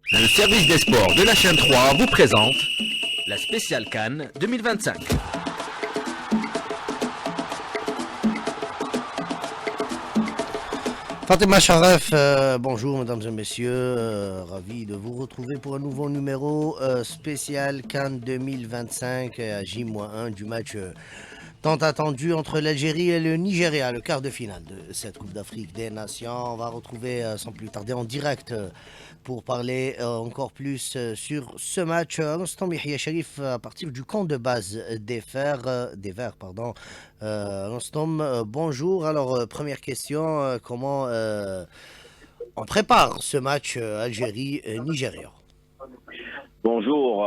Le service des sports de la chaîne 3 vous présente la spéciale Cannes 2025. Fatima Sharaf, bonjour mesdames et messieurs, ravi de vous retrouver pour un nouveau numéro spécial Cannes 2025 à J-1 du match tant attendu entre l'Algérie et le Nigeria, le quart de finale de cette Coupe d'Afrique des Nations. On va retrouver sans plus tarder en direct pour parler encore plus sur ce match. Rostom Yahya Sharif à partir du camp de base des Verts. Rostom, bonjour. Alors, première question, comment on prépare ce match Algérie-Nigeria? Bonjour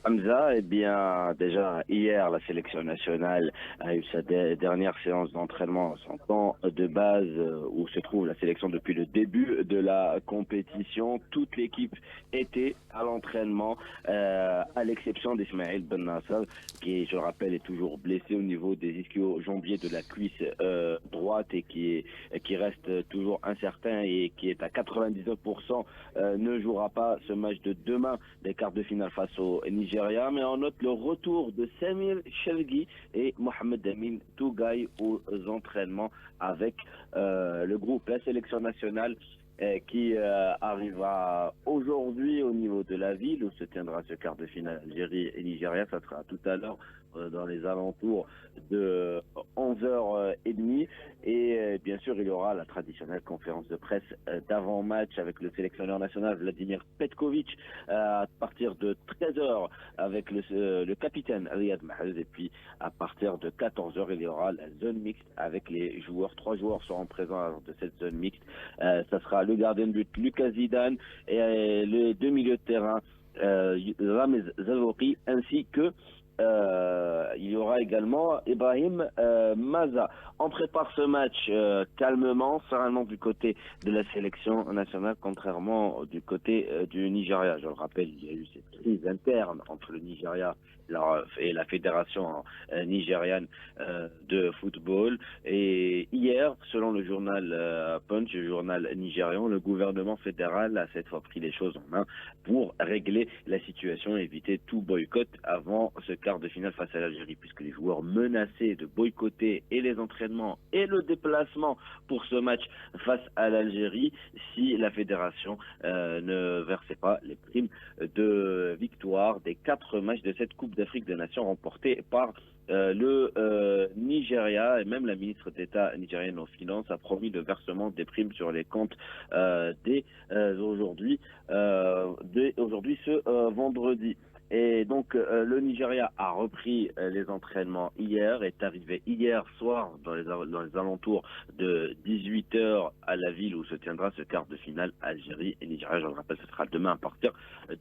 Hamza, eh bien déjà hier la sélection nationale a eu sa dernière séance d'entraînement, son camp de base où se trouve la sélection depuis le début de la compétition. Toute l'équipe était à l'entraînement à l'exception d'Ismaël Ben Nasser qui, je le rappelle, est toujours blessé au niveau des ischio-jambiers de la cuisse droite et qui reste toujours incertain et qui est à 99% ne jouera pas ce match de demain des quarts de finale face au Nigeria, mais on note le retour de Samir Chelgui et Mohamed Amin Tougaï aux entraînements avec le groupe, la sélection nationale qui arrivera aujourd'hui au niveau de la ville où se tiendra ce quart de finale Algérie et Nigeria. Ça sera tout à l'heure dans les alentours de 11h30 et bien sûr il y aura la traditionnelle conférence de presse d'avant-match avec le sélectionneur national Vladimir Petkovic à partir de 13h avec le capitaine Riyad Mahrez, et puis à partir de 14h il y aura la zone mixte avec les joueurs. 3 joueurs seront présents de cette zone mixte. Ça sera le gardien de but Lucas Zidane et les deux milieux de terrain Ramez Zavori ainsi que il y aura également Ibrahim Maza. On prépare ce match calmement, sereinement du côté de la sélection nationale, contrairement du côté du Nigeria. Je le rappelle, il y a eu cette crise interne entre le Nigeria et la fédération nigériane de football. Et hier, selon le journal Punch, le journal nigérian, le gouvernement fédéral a cette fois pris les choses en main pour régler la situation et éviter tout boycott avant ce quart de finale face à l'Algérie, puisque les joueurs menaçaient de boycotter et les entraînements et le déplacement pour ce match face à l'Algérie si la fédération ne versait pas les primes de victoire des 4 matchs de cette Coupe d'Afrique des Nations remportés par le Nigeria. Et même la ministre d'État nigérienne aux Finances a promis le versement des primes sur les comptes dès aujourd'hui ce vendredi. Et donc le Nigeria a repris les entraînements hier, est arrivé hier soir dans les alentours de 18h à la ville où se tiendra ce quart de finale Algérie et Nigeria. Je le rappelle, ce sera demain à partir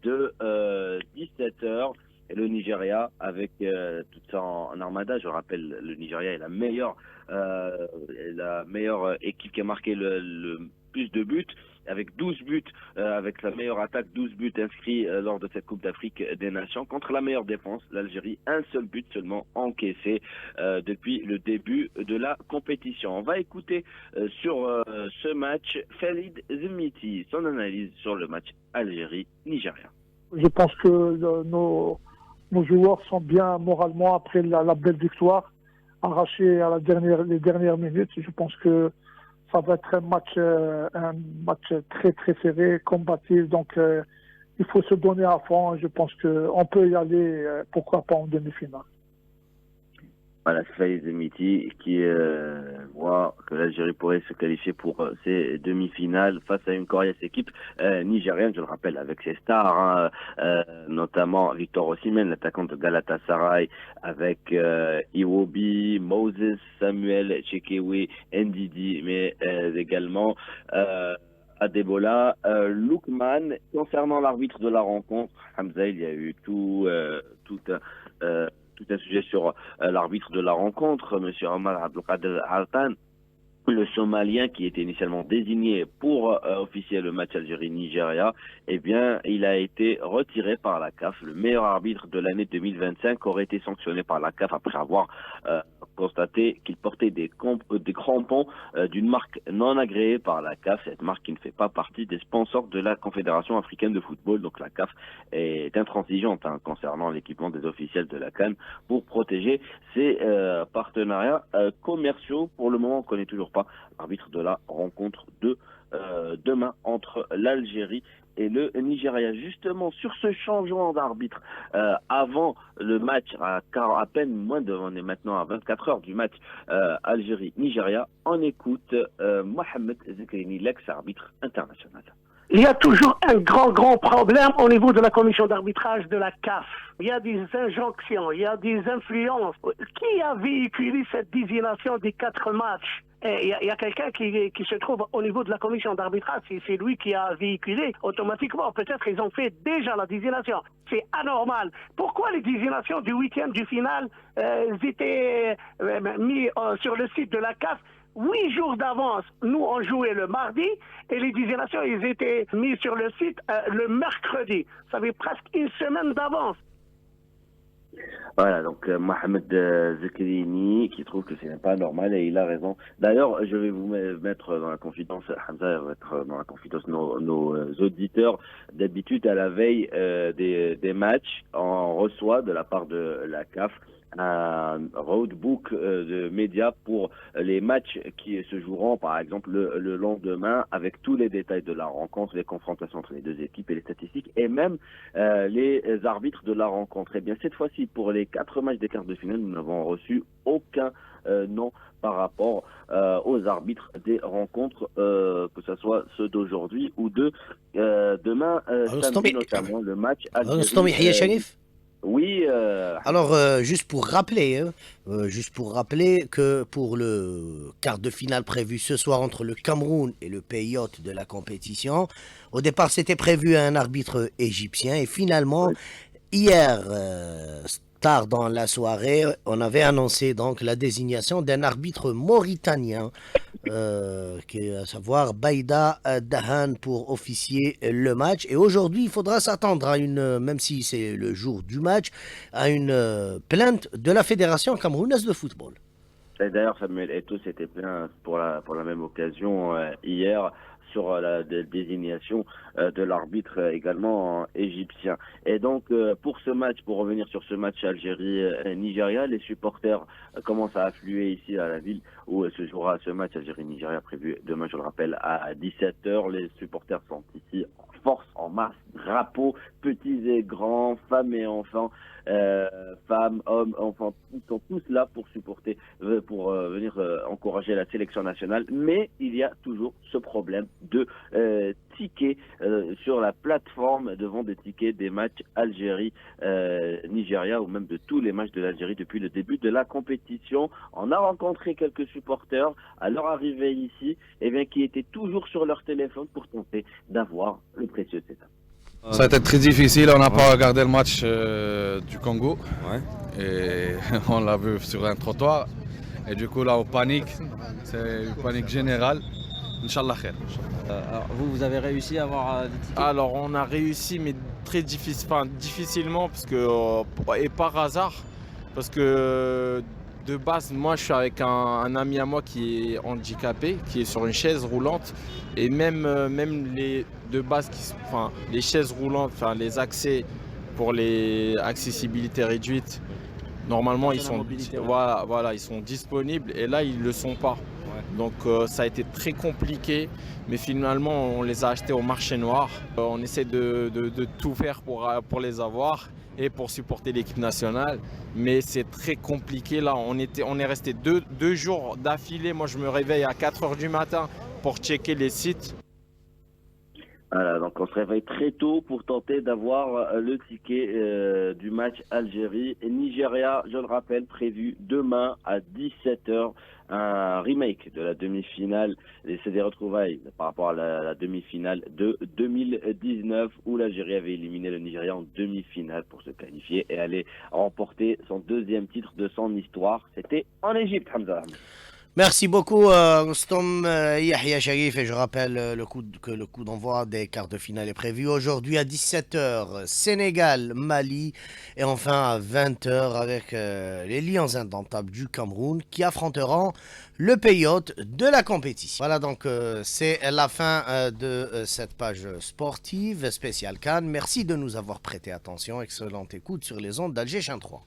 de 17h. Et le Nigeria, avec tout ça en armada, je rappelle, le Nigeria est la meilleure équipe qui a marqué le plus de buts, avec 12 buts, avec la meilleure attaque, 12 buts inscrits lors de cette Coupe d'Afrique des Nations, contre la meilleure défense, l'Algérie, un seul but seulement encaissé depuis le début de la compétition. On va écouter sur ce match Khalid Zemiti, son analyse sur le match Algérie-Nigeria. Je pense que nos joueurs sont bien moralement après la belle victoire arrachée à les dernières minutes. Je pense que ça va être un match très très serré, combatif. Donc il faut se donner à fond. Je pense qu'on peut y aller, pourquoi pas en demi-finale. Voilà, Faïz Miti qui voit que l'Algérie pourrait se qualifier pour ces demi-finales face à une coriace équipe nigérienne, je le rappelle, avec ses stars, notamment Victor Osimhen, l'attaquant de Galatasaray, avec Iwobi, Moses, Samuel Chekewe, Ndidi, mais également Adebola, Lookman. Concernant l'arbitre de la rencontre, Hamza, il y a eu tout un sujet sur l'arbitre de la rencontre, M. Omar Abdelkader Altan, le Somalien qui était initialement désigné pour officier le match Algérie-Nigeria. Eh bien, il a été retiré par la CAF. Le meilleur arbitre de l'année 2025 aurait été sanctionné par la CAF après avoir constaté qu'il portait des crampons d'une marque non agréée par la CAF, cette marque qui ne fait pas partie des sponsors de la Confédération africaine de football. Donc la CAF est intransigeante concernant l'équipement des officiels de la CAN pour protéger ses partenariats commerciaux. Pour le moment, on ne connaît toujours pas l'arbitre de la rencontre de demain entre l'Algérie et le Nigeria. Justement, sur ce changement d'arbitre, avant le match, à peine on est maintenant à 24 heures du match Algérie-Nigeria, on écoute Mohamed Zekrini, l'ex-arbitre international. Il y a toujours un grand problème au niveau de la commission d'arbitrage de la CAF. Il y a des injonctions, il y a des influences. Qui a véhiculé cette désignation des 4 matchs? Il y a quelqu'un qui se trouve au niveau de la commission d'arbitrage, c'est lui qui a véhiculé automatiquement. Peut-être ils ont fait déjà la désignation. C'est anormal. Pourquoi les désignations du 8e du final étaient mis sur le site de la CAF 8 jours d'avance? Nous, on jouait le mardi et les désignations, ils étaient mis sur le site le mercredi. Ça fait presque une semaine d'avance. Voilà, donc Mohamed Zekrini qui trouve que ce n'est pas normal et il a raison. D'ailleurs, je vais vous mettre dans la confidence, Hamza va mettre dans la confidence nos auditeurs. D'habitude, à la veille des matchs, on reçoit de la part de la CAF un roadbook de médias pour les matchs qui se joueront, par exemple, le lendemain, avec tous les détails de la rencontre, les confrontations entre les deux équipes et les statistiques, et même les arbitres de la rencontre. Et bien, cette fois-ci, pour les 4 matchs des quarts de finale, nous n'avons reçu aucun nom par rapport aux arbitres des rencontres, que ce soit ceux d'aujourd'hui ou de demain, samedi, notamment le match Algérie. Oui. Alors, juste pour rappeler que pour le quart de finale prévu ce soir entre le Cameroun et le pays hôte de la compétition, au départ c'était prévu un arbitre égyptien et finalement, hier, tard dans la soirée, on avait annoncé donc la désignation d'un arbitre mauritanien, qui est à savoir Baïda Dahan pour officier le match. Et aujourd'hui, il faudra s'attendre à même si c'est le jour du match, à une plainte de la Fédération camerounaise de football. Et d'ailleurs, Samuel Eto'o s'était plaint pour la même occasion hier sur la désignation de l'arbitre également égyptien. Et donc, pour revenir sur ce match Algérie-Nigeria, les supporters commencent à affluer ici à la ville où se jouera ce match Algérie-Nigeria prévu demain, je le rappelle, à 17h. Les supporters sont ici en force, en masse, drapeaux, petits et grands, femmes et enfants, femmes, hommes, enfants, ils sont tous là pour supporter, pour venir encourager la sélection nationale. Mais il y a toujours ce problème de tickets sur la plateforme de vente des tickets des matchs Algérie-Nigeria ou même de tous les matchs de l'Algérie depuis le début de la compétition. On a rencontré quelques supporters à leur arrivée ici, qui étaient toujours sur leur téléphone pour tenter d'avoir le précieux setup. Ça a été très difficile, on n'a pas regardé le match du Congo. Et on l'a vu sur un trottoir. Et du coup là on panique, c'est une panique générale. Inch'Allah khair. Alors vous avez réussi à avoir des tickets? Alors on a réussi mais très difficilement parce que, et par hasard, parce que de base moi je suis avec un ami à moi qui est handicapé, qui est sur une chaise roulante et même les de base, les chaises roulantes, les accès pour les accessibilités réduites, normalement ils sont ils sont disponibles et là ils le sont pas. Donc ça a été très compliqué, mais finalement on les a achetés au marché noir. On essaie de tout faire pour les avoir et pour supporter l'équipe nationale, mais c'est très compliqué là. On est resté deux jours d'affilée. Moi je me réveille à 4h du matin pour checker les sites. Voilà, donc on se réveille très tôt pour tenter d'avoir le ticket du match Algérie et Nigeria, je le rappelle, prévu demain à 17h. Un remake de la demi-finale, c'est des retrouvailles par rapport à la demi-finale de 2019 où l'Algérie avait éliminé le Nigeria en demi-finale pour se qualifier et aller remporter son 2e titre de son histoire. C'était en Égypte, Hamza. Merci beaucoup, Rustom Yahya Sharif. Et je rappelle que le coup d'envoi des quarts de finale est prévu aujourd'hui à 17h. Sénégal, Mali. Et enfin à 20h avec les Lions indomptables du Cameroun qui affronteront le pays hôte de la compétition. Voilà donc c'est la fin de cette page sportive spéciale Cannes. Merci de nous avoir prêté attention. Excellente écoute sur les ondes d'Alger 3.